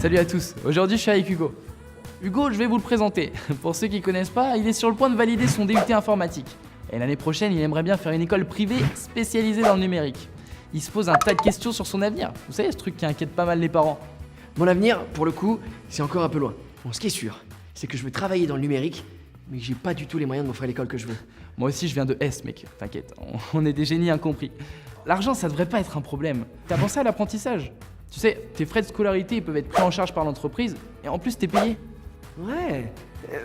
Salut à tous, aujourd'hui je suis avec Hugo. Hugo, je vais vous le présenter. Pour ceux qui ne connaissent pas, il est sur le point de valider son DUT informatique. Et l'année prochaine, il aimerait bien faire une école privée spécialisée dans le numérique. Il se pose un tas de questions sur son avenir. Vous savez, ce truc qui inquiète pas mal les parents. Mon avenir, pour le coup, c'est encore un peu loin. Bon, ce qui est sûr, c'est que je veux travailler dans le numérique, mais que j'ai pas du tout les moyens de m'offrir l'école que je veux. Moi aussi, je viens de S, mec. T'inquiète, on est des génies incompris. L'argent, ça devrait pas être un problème. T'as pensé à l'apprentissage? Tu sais, tes frais de scolarité ils peuvent être pris en charge par l'entreprise, et en plus, t'es payé. Ouais,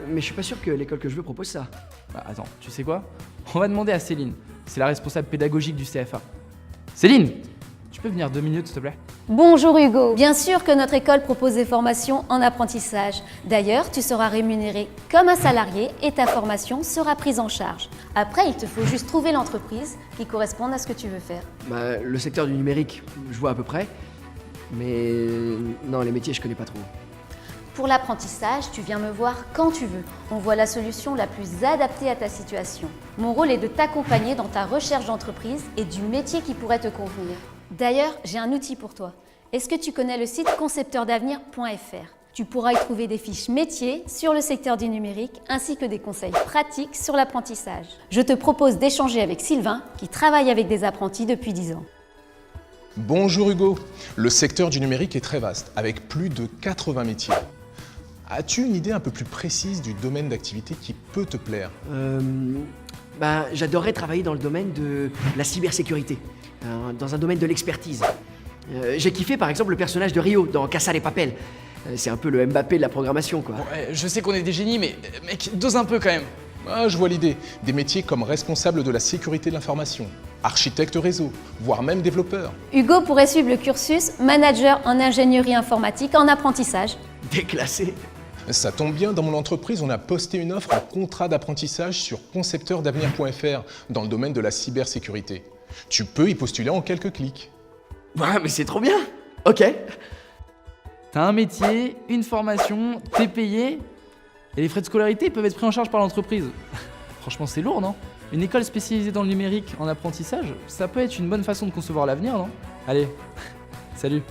mais je suis pas sûr que l'école que je veux propose ça. Bah, attends, tu sais quoi? On va demander à Céline. C'est la responsable pédagogique du CFA. Céline, tu peux venir 2 minutes, s'il te plaît? Bonjour Hugo. Bien sûr que notre école propose des formations en apprentissage. D'ailleurs, tu seras rémunéré comme un salarié et ta formation sera prise en charge. Après, il te faut juste trouver l'entreprise qui corresponde à ce que tu veux faire. Bah, le secteur du numérique, je vois à peu près, mais non, les métiers, je connais pas trop. Pour l'apprentissage, tu viens me voir quand tu veux. On voit la solution la plus adaptée à ta situation. Mon rôle est de t'accompagner dans ta recherche d'entreprise et du métier qui pourrait te convenir. D'ailleurs, j'ai un outil pour toi. Est-ce que tu connais le site concepteurdavenir.fr? Tu pourras y trouver des fiches métiers sur le secteur du numérique ainsi que des conseils pratiques sur l'apprentissage. Je te propose d'échanger avec Sylvain qui travaille avec des apprentis depuis 10 ans. Bonjour Hugo, le secteur du numérique est très vaste, avec plus de 80 métiers. As-tu une idée un peu plus précise du domaine d'activité qui peut te plaire? J'adorerais travailler dans le domaine de la cybersécurité, dans un domaine de l'expertise. J'ai kiffé par exemple le personnage de Rio dans Casa de Papel. C'est un peu le Mbappé de la programmation, quoi. Je sais qu'on est des génies, mais mec, dose un peu quand même. Ah, je vois l'idée. Des métiers comme responsable de la sécurité de l'information, architecte réseau, voire même développeur. Hugo pourrait suivre le cursus manager en ingénierie informatique en apprentissage. Déclassé. Ça tombe bien, dans mon entreprise, on a posté une offre en contrat d'apprentissage sur concepteurdavenir.fr dans le domaine de la cybersécurité. Tu peux y postuler en quelques clics. Ouais, mais c'est trop bien. Ok. T'as un métier, une formation, t'es payé, et les frais de scolarité peuvent être pris en charge par l'entreprise. Franchement, c'est lourd, non? Une école spécialisée dans le numérique en apprentissage, ça peut être une bonne façon de concevoir l'avenir, non? Allez, salut.